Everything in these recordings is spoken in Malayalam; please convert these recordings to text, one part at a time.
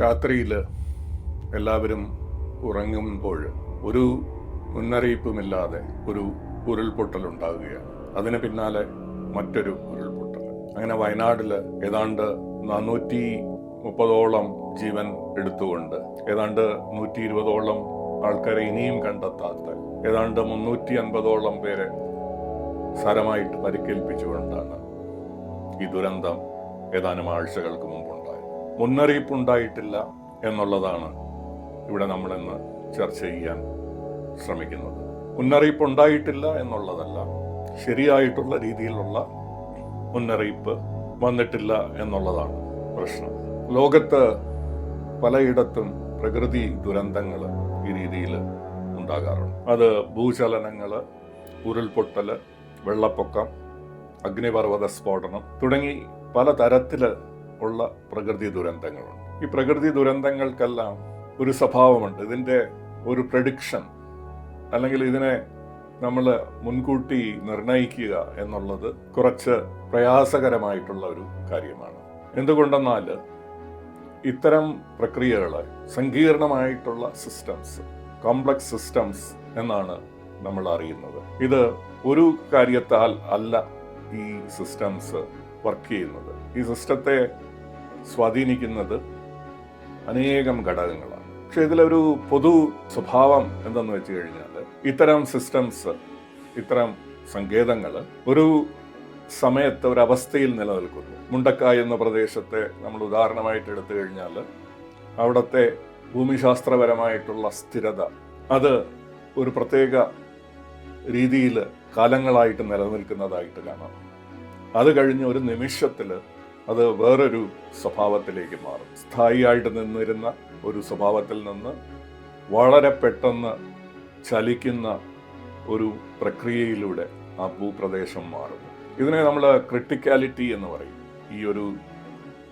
രാത്രിയിൽ എല്ലാവരും ഉറങ്ങുമ്പോൾ ഒരു മുന്നറിയിപ്പുമില്ലാതെ ഒരു ഉരുൾപൊട്ടലുണ്ടാകുകയാണ്. അതിന് പിന്നാലെ മറ്റൊരു ഉരുൾപൊട്ടൽ. അങ്ങനെ വയനാട്ടിൽ ഏതാണ്ട് 430ഓളം ജീവൻ എടുത്തുകൊണ്ട് ഏതാണ്ട് 120ഓളം ആൾക്കാരെ ഇനിയും കണ്ടെത്താത്ത ഏതാണ്ട് 350ഓളം പേരെ സാരമായിട്ട് പരിക്കേൽപ്പിച്ചുകൊണ്ടാണ് ഈ ദുരന്തം ഏതാനും ആഴ്ചകൾക്ക് മുമ്പുണ്ടായത്. മുന്നറിയിപ്പുണ്ടായിട്ടില്ല എന്നുള്ളതാണ് ഇവിടെ നമ്മളിന്ന് ചർച്ച ചെയ്യാൻ ശ്രമിക്കുന്നത്. മുന്നറിയിപ്പുണ്ടായിട്ടില്ല എന്നുള്ളതല്ല, ശരിയായിട്ടുള്ള രീതിയിലുള്ള മുന്നറിയിപ്പ് വന്നിട്ടില്ല എന്നുള്ളതാണ് പ്രശ്നം. ലോകത്ത് പലയിടത്തും പ്രകൃതി ദുരന്തങ്ങൾ ഈ രീതിയിൽ ഉണ്ടാകാറുണ്ട്. അത് ഭൂചലനങ്ങൾ, ഉരുൾപൊട്ടൽ, വെള്ളപ്പൊക്കം, അഗ്നിപർവ്വത സ്ഫോടനം തുടങ്ങി പല തരത്തിൽ ഉള്ള പ്രകൃതി ദുരന്തങ്ങളുണ്ട്. ഈ പ്രകൃതി ദുരന്തങ്ങൾക്കെല്ലാം ഒരു സ്വഭാവമുണ്ട്. ഇതിൻ്റെ ഒരു പ്രഡിക്ഷൻ അല്ലെങ്കിൽ ഇതിനെ നമ്മൾ മുൻകൂട്ടി നിർണയിക്കുക എന്നുള്ളത് കുറച്ച് പ്രയാസകരമായിട്ടുള്ള ഒരു കാര്യമാണ്. എന്തുകൊണ്ടെന്നാൽ ഇത്തരം പ്രക്രിയകളെ സങ്കീർണമായിട്ടുള്ള സിസ്റ്റംസ്, കോംപ്ലക്സ് സിസ്റ്റംസ് എന്നാണ് നമ്മൾ അറിയുന്നത്. ഇത് ഒരു കാര്യത്താൽ അല്ല ഈ സിസ്റ്റംസ് വർക്ക് ചെയ്യുന്നത്. ഈ സിസ്റ്റത്തെ സ്വാധീനിക്കുന്നത് അനേകം ഘടകങ്ങളാണ്. പക്ഷെ ഇതിലൊരു പൊതു സ്വഭാവം എന്തെന്ന് വെച്ച് കഴിഞ്ഞാൽ ഇത്തരം സിസ്റ്റംസ്, ഇത്തരം സങ്കേതങ്ങൾ ഒരു സമയത്ത് ഒരവസ്ഥയിൽ നിലനിൽക്കുന്നു. മുണ്ടക്കായ് എന്ന പ്രദേശത്തെ നമ്മൾ ഉദാഹരണമായിട്ട് എടുത്തു കഴിഞ്ഞാൽ അവിടുത്തെ ഭൂമിശാസ്ത്രപരമായിട്ടുള്ള സ്ഥിരത അത് ഒരു പ്രത്യേക രീതിയിൽ കാലങ്ങളായിട്ട് നിലനിൽക്കുന്നതായിട്ട് കാണാം. അത് കഴിഞ്ഞ് ഒരു നിമിഷത്തിൽ അത് വേറൊരു സ്വഭാവത്തിലേക്ക് മാറും. സ്ഥായിയായിട്ട് നിന്നിരുന്ന ഒരു സ്വഭാവത്തിൽ നിന്ന് വളരെ പെട്ടെന്ന് ചലിക്കുന്ന ഒരു പ്രക്രിയയിലൂടെ ആ ഭൂപ്രദേശം മാറുന്നു. ഇതിനെ നമ്മൾ ക്രിട്ടിക്കാലിറ്റി എന്ന് പറയും. ഈ ഒരു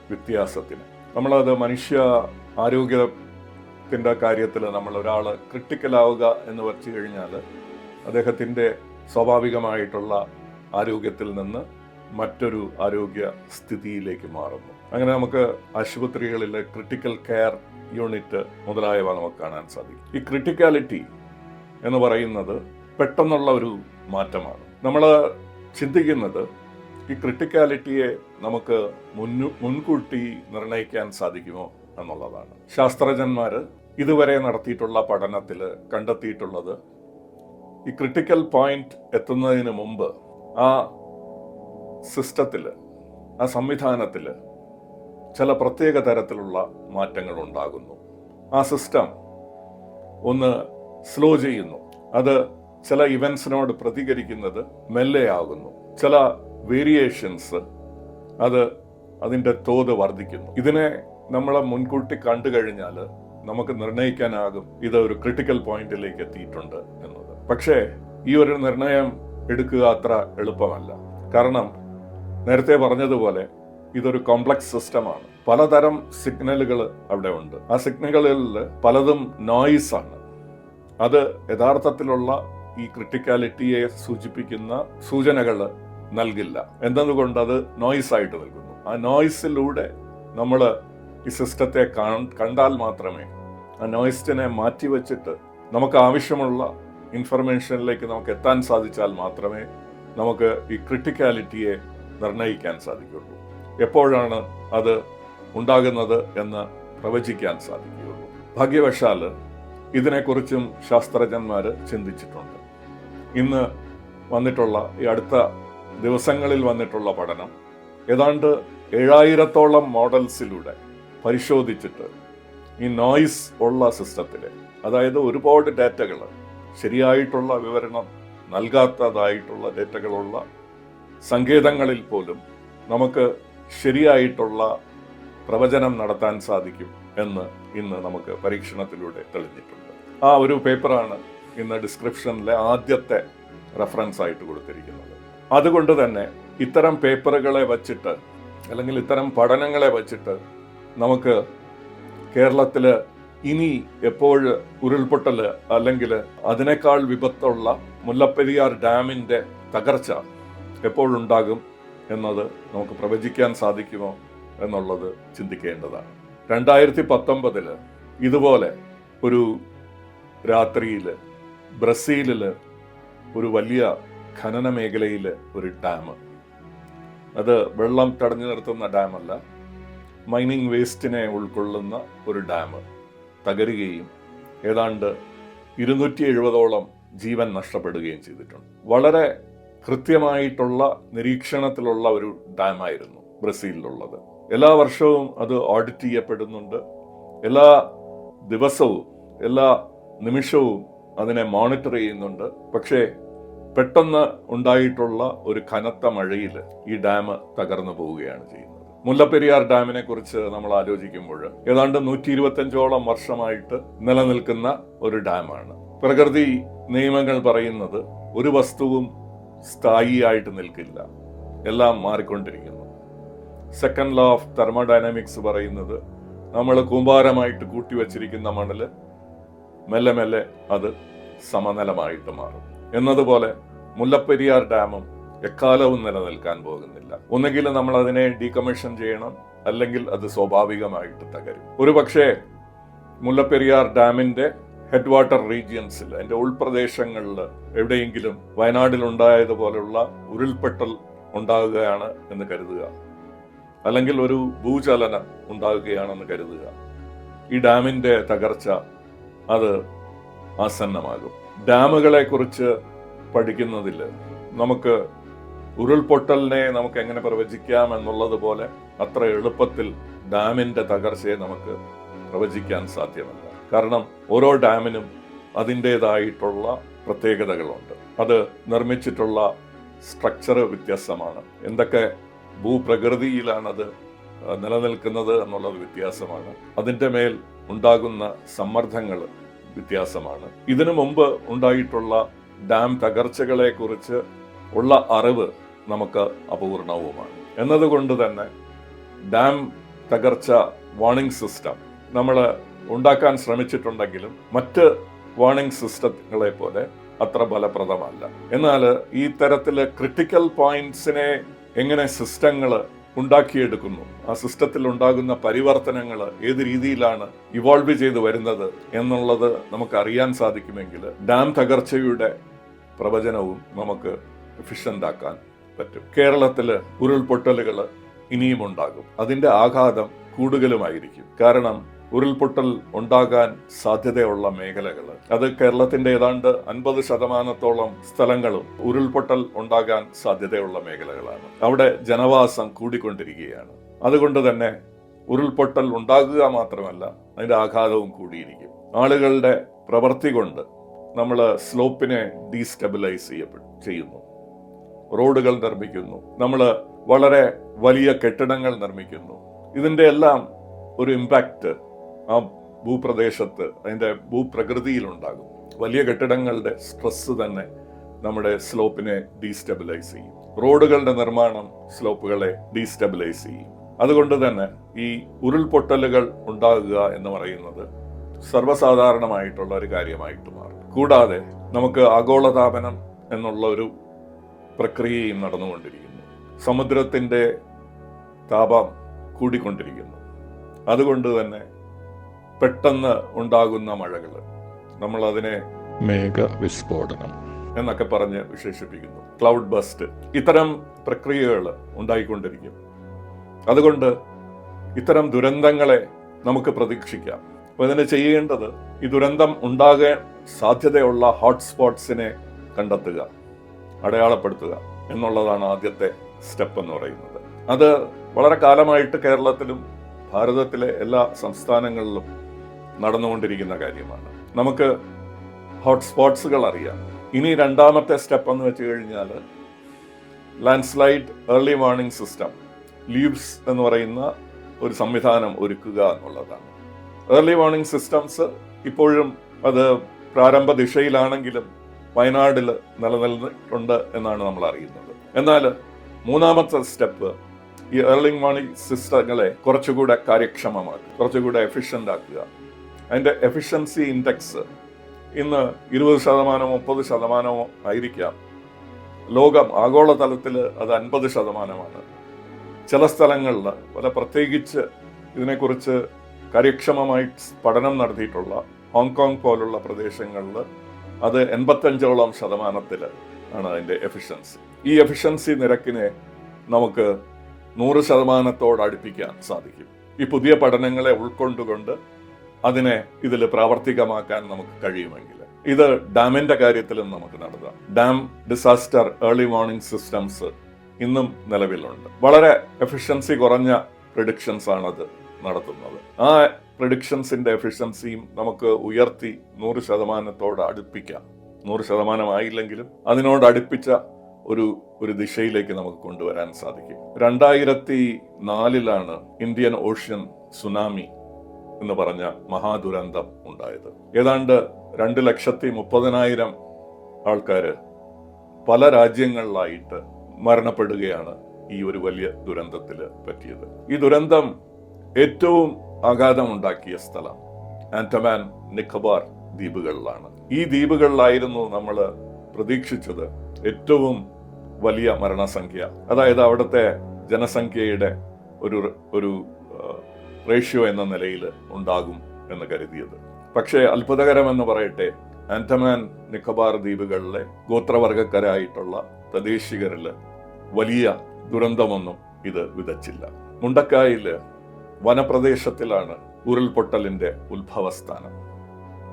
വ്യത്യാസത്തിന് നമ്മളത് മനുഷ്യ ആരോഗ്യത്തിൻ്റെ കാര്യത്തിൽ നമ്മൾ ഒരാൾ ക്രിട്ടിക്കലാവുക എന്ന് വെച്ച് കഴിഞ്ഞാൽ അദ്ദേഹത്തിൻ്റെ സ്വാഭാവികമായിട്ടുള്ള ആരോഗ്യത്തിൽ നിന്ന് മറ്റൊരു ആരോഗ്യ സ്ഥിതിയിലേക്ക് മാറുന്നു. അങ്ങനെ നമുക്ക് ആശുപത്രികളിലെ ക്രിട്ടിക്കൽ കെയർ യൂണിറ്റ് മുതലായവ നമുക്ക് കാണാൻ സാധിക്കും. ഈ ക്രിട്ടിക്കാലിറ്റി എന്ന് പറയുന്നത് പെട്ടെന്നുള്ള ഒരു മാറ്റമാണ്. നമ്മൾ ചിന്തിക്കുന്നത് ഈ ക്രിട്ടിക്കാലിറ്റിയെ നമുക്ക് മുൻകൂട്ടി നിർണ്ണയിക്കാൻ സാധിക്കുമോ എന്നുള്ളതാണ്. ശാസ്ത്രജ്ഞന്മാർ ഇതുവരെ നടത്തിയിട്ടുള്ള പഠനത്തിൽ കണ്ടെത്തിയിട്ടുള്ളത് ഈ ക്രിട്ടിക്കൽ പോയിന്റ് എത്തുന്നതിന് മുമ്പ് ആ സിസ്റ്റത്തിൽ, ആ സംവിധാനത്തിൽ ചില പ്രത്യേക തരത്തിലുള്ള മാറ്റങ്ങൾ ഉണ്ടാകുന്നു. ആ സിസ്റ്റം ഒന്ന് സ്ലോ ചെയ്യുന്നു. അത് ചില ഇവൻസിനോട് പ്രതികരിക്കുന്നത് മെല്ലെയാകുന്നു. ചില വേരിയേഷൻസ് അത് അതിൻ്റെ തോത് വർദ്ധിക്കുന്നു. ഇതിനെ നമ്മൾ മുൻകൂട്ടി കണ്ടു കഴിഞ്ഞാൽ നമുക്ക് നിർണ്ണയിക്കാനാകും ഇത് ഒരു ക്രിട്ടിക്കൽ പോയിന്റിലേക്ക് എത്തിയിട്ടുണ്ട് എന്നത്. പക്ഷേ ഈ ഒരു നിർണയം എടുക്കുക അത്ര എളുപ്പമല്ല. കാരണം നേരത്തെ പറഞ്ഞതുപോലെ ഇതൊരു കോംപ്ലക്സ് സിസ്റ്റമാണ്. പലതരം സിഗ്നലുകൾ അവിടെ ഉണ്ട്. ആ സിഗ്നലുകളിൽ പലതും നോയിസ് ആണ്. അത് യഥാർത്ഥത്തിലുള്ള ഈ ക്രിട്ടിക്കാലിറ്റിയെ സൂചിപ്പിക്കുന്ന സൂചനകൾ നൽകില്ല. എന്തുകൊണ്ട് അത് നോയിസ് ആയിട്ട് നൽകുന്നു. ആ നോയിസിലൂടെ നമ്മൾ ഈ സിസ്റ്റത്തെ കണ്ടാൽ മാത്രമേ, ആ നോയിസിനെ മാറ്റിവെച്ചിട്ട് നമുക്ക് ആവശ്യമുള്ള ഇൻഫർമേഷനിലേക്ക് നമുക്ക് എത്താൻ സാധിച്ചാൽ മാത്രമേ നമുക്ക് ഈ ക്രിട്ടിക്കാലിറ്റിയെ നിർണ്ണയിക്കാൻ സാധിക്കുള്ളൂ. എപ്പോഴാണ് അത് ഉണ്ടാകുന്നത് എന്ന് പ്രവചിക്കാൻ സാധിക്കുകയുള്ളൂ. ഭാഗ്യവശാൽ ഇതിനെക്കുറിച്ചും ശാസ്ത്രജ്ഞന്മാർ ചിന്തിച്ചിട്ടുണ്ട്. ഇന്ന് വന്നിട്ടുള്ള ഈ അടുത്ത ദിവസങ്ങളിൽ വന്നിട്ടുള്ള പഠനം ഏതാണ്ട് 7000ഓളം മോഡൽസിലൂടെ പരിശോധിച്ചിട്ട് ഈ നോയിസ് ഉള്ള സിസ്റ്റത്തിൽ, അതായത് ഒരുപാട് ഡേറ്റകൾ, ശരിയായിട്ടുള്ള വിവരണം നൽകാത്തതായിട്ടുള്ള ഡേറ്റകളുള്ള സങ്കേതങ്ങളിൽ പോലും നമുക്ക് ശരിയായിട്ടുള്ള പ്രവചനം നടത്താൻ സാധിക്കും എന്ന് ഇന്ന് നമുക്ക് പരീക്ഷണത്തിലൂടെ തെളിഞ്ഞിട്ടുണ്ട്. ആ ഒരു പേപ്പറാണ് ഇന്ന് ഡിസ്ക്രിപ്ഷനിലെ ആദ്യത്തെ റെഫറൻസ് ആയിട്ട് കൊടുത്തിരിക്കുന്നത്. അതുകൊണ്ട് തന്നെ ഇത്തരം പേപ്പറുകളെ വച്ചിട്ട് അല്ലെങ്കിൽ ഇത്തരം പഠനങ്ങളെ വച്ചിട്ട് നമുക്ക് കേരളത്തിൽ ഇനി എപ്പോഴ് ഉരുൾപൊട്ടൽ അല്ലെങ്കിൽ അതിനേക്കാൾ വിപത്തുള്ള മുല്ലപ്പെരിയാർ ഡാമിൻ്റെ തകർച്ച എപ്പോഴുണ്ടാകും എന്നത് നമുക്ക് പ്രവചിക്കാൻ സാധിക്കുമോ എന്നുള്ളത് ചിന്തിക്കേണ്ടതാണ്. 2019 ഇതുപോലെ ഒരു രാത്രിയിൽ ബ്രസീലിൽ ഒരു വലിയ ഖനന മേഖലയിൽ ഒരു ഡാം, അത് വെള്ളം തടഞ്ഞു നിർത്തുന്ന ഡാമല്ല, മൈനിങ് വേസ്റ്റിനെ ഉൾക്കൊള്ളുന്ന ഒരു ഡാം തകരുകയും ഏതാണ്ട് 270ഓളം ജീവൻ നഷ്ടപ്പെടുകയും ചെയ്തിട്ടുണ്ട്. വളരെ കൃത്യമായിട്ടുള്ള നിരീക്ഷണത്തിലുള്ള ഒരു ഡാമായിരുന്നു ബ്രസീലിലുള്ളത്. എല്ലാ വർഷവും അത് ഓഡിറ്റ് ചെയ്യപ്പെടുന്നുണ്ട്. എല്ലാ ദിവസവും എല്ലാ നിമിഷവും അതിനെ മോണിറ്റർ ചെയ്യുന്നുണ്ട്. പക്ഷേ പെട്ടെന്ന് ഉണ്ടായിട്ടുള്ള ഒരു കനത്ത മഴയിൽ ഈ ഡാം തകർന്നു പോവുകയാണ് ചെയ്യുന്നത്. മുല്ലപ്പെരിയാർ ഡാമിനെ കുറിച്ച് നമ്മൾ ആലോചിക്കുമ്പോൾ ഏതാണ്ട് 125ഓളം വർഷമായിട്ട് നിലനിൽക്കുന്ന ഒരു ഡാമാണ്. പ്രകൃതി നിയമങ്ങൾ പറയുന്നത് ഒരു വസ്തുവും സ്ഥായിയായിട്ട് നിൽക്കില്ല, എല്ലാം മാറിക്കൊണ്ടിരിക്കുന്നു. സെക്കൻഡ് ലോ ഓഫ് തെർമോഡൈനാമിക്സ് പറയുന്നത് നമ്മൾ കൂമ്പാരമായിട്ട് കൂട്ടിവെച്ചിരിക്കുന്ന മണല് മെല്ലെ മെല്ലെ അത് സമനിലമായിട്ട് മാറും എന്നതുപോലെ മുല്ലപ്പെരിയാർ ഡാമും എക്കാലവും നിലനിൽക്കാൻ പോകുന്നില്ല. ഒന്നുകിൽ നമ്മൾ അതിനെ ഡീകമ്മീഷൻ ചെയ്യണം, അല്ലെങ്കിൽ അത് സ്വാഭാവികമായിട്ട് തകരും. ഒരു പക്ഷേ മുല്ലപ്പെരിയാർ ഡാമിന്റെ ഹെഡ് വാട്ടർ റീജിയൻസിൽ, അതിന്റെ ഉൾപ്രദേശങ്ങളിൽ എവിടെയെങ്കിലും വയനാട്ടിൽ ഉണ്ടായതുപോലുള്ള ഉരുൾപൊട്ടൽ ഉണ്ടാകുകയാണ് എന്ന് കരുതുക, അല്ലെങ്കിൽ ഒരു ഭൂചലനം ഉണ്ടാകുകയാണെന്ന് കരുതുക. ഈ ഡാമിന്റെ തകർച്ച അത് ആസന്നമാകും. ഡാമുകളെ കുറിച്ച് പഠിക്കുന്നതിൽ നമുക്ക് ഉരുൾപൊട്ടലിനെ നമുക്ക് എങ്ങനെ പ്രവചിക്കാം എന്നുള്ളത് പോലെ അത്ര എളുപ്പത്തിൽ ഡാമിന്റെ തകർച്ചയെ നമുക്ക് പ്രവചിക്കാൻ സാധ്യമല്ല. കാരണം ഓരോ ഡാമിനും അതിൻ്റെതായിട്ടുള്ള പ്രത്യേകതകളുണ്ട്. അത് നിർമ്മിച്ചിട്ടുള്ള സ്ട്രക്ചർ വ്യത്യാസമാണ്. എന്തൊക്കെ ഭൂപ്രകൃതിയിലാണത് നിലനിൽക്കുന്നത് എന്നുള്ളത് വ്യത്യാസമാണ്. അതിൻ്റെ മേൽ ഉണ്ടാകുന്ന സമ്മർദ്ദങ്ങൾ വ്യത്യാസമാണ്. ഇതിനു മുമ്പ് ഉണ്ടായിട്ടുള്ള ഡാം തകർച്ചകളെ കുറിച്ച് ഉള്ള അറിവ് നമുക്ക് അപൂർണവുമാണ്. എന്നതുകൊണ്ട് തന്നെ ഡാം തകർച്ച വാർണിംഗ് സിസ്റ്റം നമ്മൾ ഉണ്ടാക്കാൻ ശ്രമിച്ചിട്ടുണ്ടെങ്കിലും മറ്റ് വാർണിംഗ് സിസ്റ്റങ്ങളെ പോലെ അത്ര ഫലപ്രദമല്ല. എന്നാൽ ഈ തരത്തില് ക്രിട്ടിക്കൽ പോയിന്റ്സിനെ എങ്ങനെ സിസ്റ്റങ്ങൾ ഉണ്ടാക്കിയെടുക്കുന്നു, ആ സിസ്റ്റത്തിൽ ഉണ്ടാകുന്ന പരിവർത്തനങ്ങൾ ഏത് രീതിയിലാണ് ഇവോൾവ് ചെയ്ത് വരുന്നത് എന്നുള്ളത് നമുക്ക് അറിയാൻ സാധിക്കുമെങ്കിൽ ഡാം തകർച്ചയുടെ പ്രവചനവും നമുക്ക് എഫിഷ്യന്റ് ആക്കാൻ പറ്റും. കേരളത്തില് ഉരുൾപൊട്ടലുകൾ ഇനിയും ഉണ്ടാകും. അതിന്റെ ആഘാതം കൂടുതലുമായിരിക്കും. കാരണം ഉരുൾപൊട്ടൽ ഉണ്ടാകാൻ സാധ്യതയുള്ള മേഖലകൾ, അത് കേരളത്തിന്റെ ഏതാണ്ട് 50% സ്ഥലങ്ങളും ഉരുൾപൊട്ടൽ ഉണ്ടാകാൻ സാധ്യതയുള്ള മേഖലകളാണ്. അവിടെ ജനവാസം കൂടിക്കൊണ്ടിരിക്കുകയാണ്. അതുകൊണ്ട് തന്നെ ഉരുൾപൊട്ടൽ ഉണ്ടാകുക മാത്രമല്ല, അതിന്റെ ആഘാതവും കൂടിയിരിക്കും. ആളുകളുടെ പ്രവൃത്തി കൊണ്ട് നമ്മൾ സ്ലോപ്പിനെ ഡീസ്റ്റെബിലൈസ് ചെയ്യുന്നു, റോഡുകൾ നിർമ്മിക്കുന്നു, നമ്മൾ വളരെ വലിയ കെട്ടിടങ്ങൾ നിർമ്മിക്കുന്നു. ഇതിന്റെ എല്ലാം ഒരു ഇമ്പാക്റ്റ് ആ ഭൂപ്രദേശത്ത്, അതിന്റെ ഭൂപ്രകൃതിയിലുണ്ടാകും. വലിയ കെട്ടിടങ്ങളുടെ സ്ട്രെസ് തന്നെ നമ്മുടെ സ്ലോപ്പിനെ ഡീസ്റ്റെബിലൈസ് ചെയ്യും. റോഡുകളുടെ നിർമ്മാണം സ്ലോപ്പുകളെ ഡീസ്റ്റെബിലൈസ് ചെയ്യും. അതുകൊണ്ട് തന്നെ ഈ ഉരുൾപൊട്ടലുകൾ ഉണ്ടാകുക എന്ന് പറയുന്നത് സർവ്വസാധാരണമായിട്ടുള്ള ഒരു കാര്യമായിട്ട് മാറും. കൂടാതെ നമുക്ക് ആഗോളതാപനം എന്നുള്ള ഒരു പ്രക്രിയയും നടന്നുകൊണ്ടിരിക്കുന്നു. സമുദ്രത്തിന്റെ താപം കൂടിക്കൊണ്ടിരിക്കുന്നു. അതുകൊണ്ട് തന്നെ പെട്ടെന്ന് ഉണ്ടാകുന്ന മഴകൾ, നമ്മൾ അതിനെ മേഘവിസ്ഫോടനം എന്നൊക്കെ പറഞ്ഞ് വിശേഷിപ്പിക്കുന്നു, ക്ലൗഡ് ബസ്റ്റ്, ഇത്തരം പ്രക്രിയകൾ ഉണ്ടായിക്കൊണ്ടിരിക്കും. അതുകൊണ്ട് ഇത്തരം ദുരന്തങ്ങളെ നമുക്ക് പ്രതീക്ഷിക്കാം. അപ്പോൾ ഇതിന് ചെയ്യേണ്ടത് ഈ ദുരന്തം ഉണ്ടാകാൻ സാധ്യതയുള്ള ഹോട്ട്സ്പോട്ട്സിനെ കണ്ടെത്തുക, അടയാളപ്പെടുത്തുക എന്നുള്ളതാണ് ആദ്യത്തെ സ്റ്റെപ്പ് എന്ന് പറയുന്നത്. അത് വളരെ കാലമായിട്ട് കേരളത്തിലും ഭാരതത്തിലെ എല്ലാ സംസ്ഥാനങ്ങളിലും നടന്നുകൊണ്ടിരിക്കുന്ന കാര്യമാണ്. നമുക്ക് ഹോട്ട്സ്പോട്ട്സുകൾ അറിയാം. ഇനി രണ്ടാമത്തെ സ്റ്റെപ്പ് എന്ന് വെച്ച് കഴിഞ്ഞാൽ landslide early warning system, leaves എന്ന് പറയുന്ന ഒരു സംവിധാനം ഒരുക്കുക എന്നുള്ളതാണ്. ഏർലി വാർണിംഗ് സിസ്റ്റംസ് ഇപ്പോഴും അത് പ്രാരംഭ ദിശയിലാണെങ്കിലും വയനാട്ടിൽ നിലനിൽക്കുന്നുണ്ട് എന്നാണ് നമ്മൾ അറിയുന്നത്. എന്നാൽ മൂന്നാമത്തെ സ്റ്റെപ്പ് ഈ ഏർലി വാർണിംഗ് സിസ്റ്റങ്ങളെ കുറച്ചുകൂടെ കാര്യക്ഷമമാക്കുക, കുറച്ചുകൂടെ എഫിഷ്യൻ്റ് ആക്കുക. അതിൻ്റെ എഫിഷ്യൻസി ഇൻഡെക്സ് ഇന്ന് 20% 30% ആയിരിക്കാം. ലോകം ആഗോളതലത്തിൽ അത് 50%. ചില സ്ഥലങ്ങളിൽ, പ്രത്യേകിച്ച് ഇതിനെക്കുറിച്ച് കാര്യക്ഷമമായി പഠനം നടത്തിയിട്ടുള്ള ഹോങ്കോങ് പോലുള്ള പ്രദേശങ്ങളിൽ അത് 85% ആണ് അതിൻ്റെ എഫിഷ്യൻസി. ഈ എഫിഷ്യൻസി നിരക്കിനെ നമുക്ക് 100% അടുപ്പിക്കാൻ സാധിക്കും. ഈ പുതിയ പഠനങ്ങളെ ഉൾക്കൊണ്ടുകൊണ്ട് അതിനെ ഇതിൽ പ്രാവർത്തികമാക്കാൻ നമുക്ക് കഴിയുമെങ്കിൽ. ഇത് ഡാമിന്റെ കാര്യത്തിലും നമുക്ക് നടത്താം. Dam disaster early warning systems ഇന്നും നിലവിലുണ്ട്. വളരെ എഫിഷ്യൻസി കുറഞ്ഞ പ്രിഡിക്ഷൻസ് ആണ് അത് നടത്തുന്നത്. ആ പ്രിഡിക്ഷൻസിന്റെ എഫിഷ്യൻസിയും നമുക്ക് ഉയർത്തി 100% അടുപ്പിക്കാം. 100% ആയില്ലെങ്കിലും അതിനോട് അടുപ്പിച്ച ഒരു ദിശയിലേക്ക് നമുക്ക് കൊണ്ടുവരാൻ സാധിക്കും. 2004 ഇന്ത്യൻ ഓഷ്യൻ സുനാമി എന്ന് പറഞ്ഞ മഹാദുരന്തം ഉണ്ടായത്. ഏതാണ്ട് 2,30,000 ആൾക്കാർ പല രാജ്യങ്ങളിലായിട്ട് മരണപ്പെടുകയാണ് ഈ ഒരു വലിയ ദുരന്തത്തിൽ പറ്റിയത്. ഈ ദുരന്തം ഏറ്റവും ആഘാതമുണ്ടാക്കിയ സ്ഥലം ആൻഡമാൻ നിക്കോബാർ ദ്വീപുകളിലാണ്. ഈ ദ്വീപുകളിലായിരുന്നു നമ്മൾ പ്രതീക്ഷിച്ചത് ഏറ്റവും വലിയ മരണസംഖ്യ, അതായത് അവിടുത്തെ ജനസംഖ്യയുടെ ഒരു റേഷ്യോ എന്ന നിലയിൽ ഉണ്ടാകും എന്ന് കരുതിയത്. പക്ഷേ അത്ഭുതകരമെന്ന് പറയട്ടെ, ആൻഡമാൻ നിക്കോബാർ ദ്വീപുകളിലെ ഗോത്രവർഗക്കാരായിട്ടുള്ള തദ്ദേശികരിൽ വലിയ ദുരന്തമൊന്നും ഇത് വിതച്ചില്ല. മുണ്ടക്കായില് വനപ്രദേശത്തിലാണ് ഉരുൾപൊട്ടലിന്റെ ഉത്ഭവസ്ഥാനം.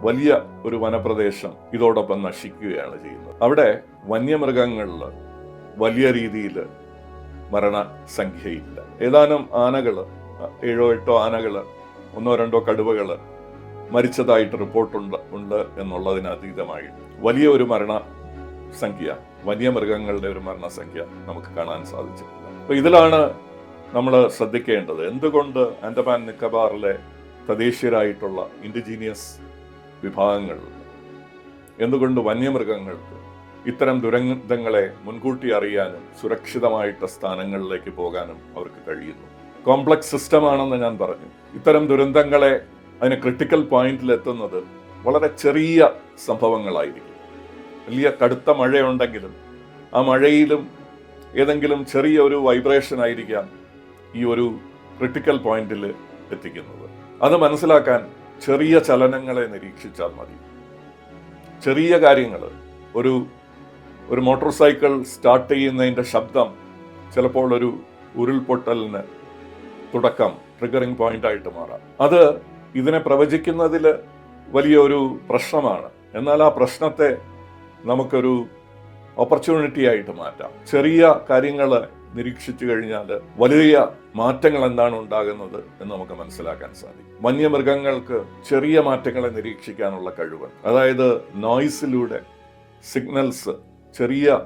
വലിയ ഒരു വനപ്രദേശം ഇതോടൊപ്പം നശിക്കുകയാണ് ചെയ്യുന്നത്. അവിടെ വന്യമൃഗങ്ങളിൽ വലിയ രീതിയിൽ മരണസംഖ്യയില്ല. ഏതാനും ആനകള്, 7-8 ആനകള്, 1-2 കടുവകള് മരിച്ചതായിട്ട് റിപ്പോർട്ടുണ്ട് എന്നുള്ളതിനതീതമായി വലിയ ഒരു മരണസംഖ്യ, വന്യമൃഗങ്ങളുടെ ഒരു മരണസംഖ്യ നമുക്ക് കാണാൻ സാധിച്ചിട്ടില്ല. അപ്പൊ ഇതിലാണ് നമ്മൾ ശ്രദ്ധിക്കേണ്ടത്. എന്തുകൊണ്ട് ആൻഡമാൻ നിക്കോബാറിലെ തദ്ദേശീയരായിട്ടുള്ള ഇൻഡിജീനിയസ് വിഭാഗങ്ങൾ, എന്തുകൊണ്ട് വന്യമൃഗങ്ങൾക്ക് ഇത്തരം ദുരന്തങ്ങളെ മുൻകൂട്ടി അറിയാനും സുരക്ഷിതമായിട്ട് സ്ഥാനങ്ങളിലേക്ക് പോകാനും അവർക്ക് കഴിയുന്നു? കോംപ്ലക്സ് സിസ്റ്റമാണെന്ന് ഞാൻ പറഞ്ഞു. ഇത്തരം ദുരന്തങ്ങളെ അതിന് ക്രിട്ടിക്കൽ പോയിന്റിൽ എത്തുന്നത് വളരെ ചെറിയ സംഭവങ്ങളായിരിക്കും. വലിയ കടുത്ത മഴയുണ്ടെങ്കിലും ആ മഴയിലും ഏതെങ്കിലും ചെറിയ ഒരു വൈബ്രേഷൻ ആയിരിക്കാം ഈ ഒരു ക്രിട്ടിക്കൽ പോയിന്റിൽ എത്തിക്കുന്നത്. അത് മനസ്സിലാക്കാൻ ചെറിയ ചലനങ്ങളെ നിരീക്ഷിച്ചാൽ മതി. ചെറിയ കാര്യങ്ങൾ, ഒരു മോട്ടോർ സൈക്കിൾ സ്റ്റാർട്ട് ചെയ്യുന്നതിൻ്റെ ശബ്ദം ചിലപ്പോൾ ഒരു ഉരുൾപൊട്ടലിന് തുടക്കം, ട്രിഗറിംഗ് പോയിന്റ് ആയിട്ട് മാറാം. അത് ഇതിനെ പ്രവചിക്കുന്നതിൽ വലിയൊരു പ്രശ്നമാണ്. എന്നാൽ ആ പ്രശ്നത്തെ നമുക്കൊരു ഓപ്പർച്യൂണിറ്റി ആയിട്ട് മാറ്റാം. ചെറിയ കാര്യങ്ങൾ നിരീക്ഷിച്ചു കഴിഞ്ഞാൽ വലിയ മാറ്റങ്ങൾ എന്താണ് ഉണ്ടാകുന്നത് എന്ന് നമുക്ക് മനസ്സിലാക്കാൻ സാധിക്കും. വന്യമൃഗങ്ങൾക്ക് ചെറിയ മാറ്റങ്ങളെ നിരീക്ഷിക്കാനുള്ള കഴിവ്, അതായത് നോയ്സിലൂടെ സിഗ്നൽസ്, ചെറിയ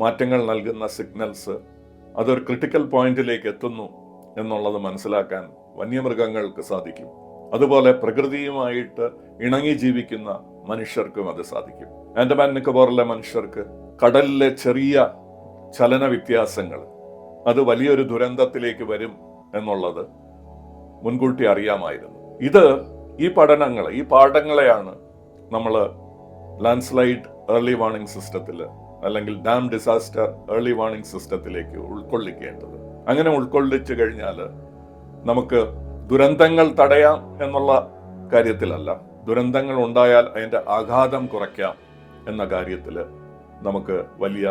മാറ്റങ്ങൾ നൽകുന്ന സിഗ്നൽസ് അതൊരു ക്രിട്ടിക്കൽ പോയിന്റിലേക്ക് എത്തുന്നു എന്നുള്ളത് മനസ്സിലാക്കാൻ വന്യമൃഗങ്ങൾക്ക് സാധിക്കും. അതുപോലെ പ്രകൃതിയുമായിട്ട് ഇണങ്ങി ജീവിക്കുന്ന മനുഷ്യർക്കും അത് സാധിക്കും. ആൻഡമാൻ നിക്കോബാറിലെ മനുഷ്യർക്ക് കടലിലെ ചെറിയ ചലന വ്യത്യാസങ്ങൾ അത് വലിയൊരു ദുരന്തത്തിലേക്ക് വരും എന്നുള്ളത് മുൻകൂട്ടി അറിയാമായിരുന്നു. ഈ പാഠങ്ങളെയാണ് നമ്മൾ ലാൻഡ്സ്ലൈഡ് ഏർലി വാർണിംഗ് സിസ്റ്റത്തിൽ അല്ലെങ്കിൽ ഡാം ഡിസാസ്റ്റർ ഏർലി വാർണിംഗ് സിസ്റ്റത്തിലേക്ക് ഉൾക്കൊള്ളിക്കേണ്ടത്. അങ്ങനെ ഉൾക്കൊള്ളിച്ചു കഴിഞ്ഞാൽ നമുക്ക് ദുരന്തങ്ങൾ തടയാം എന്നുള്ള കാര്യത്തിലല്ല, ദുരന്തങ്ങൾ ഉണ്ടായാൽ അതിൻ്റെ ആഘാതം കുറയ്ക്കാം എന്ന കാര്യത്തിൽ നമുക്ക് വലിയ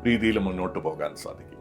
രീതിയിൽ മുന്നോട്ട് പോകാൻ സാധിക്കും.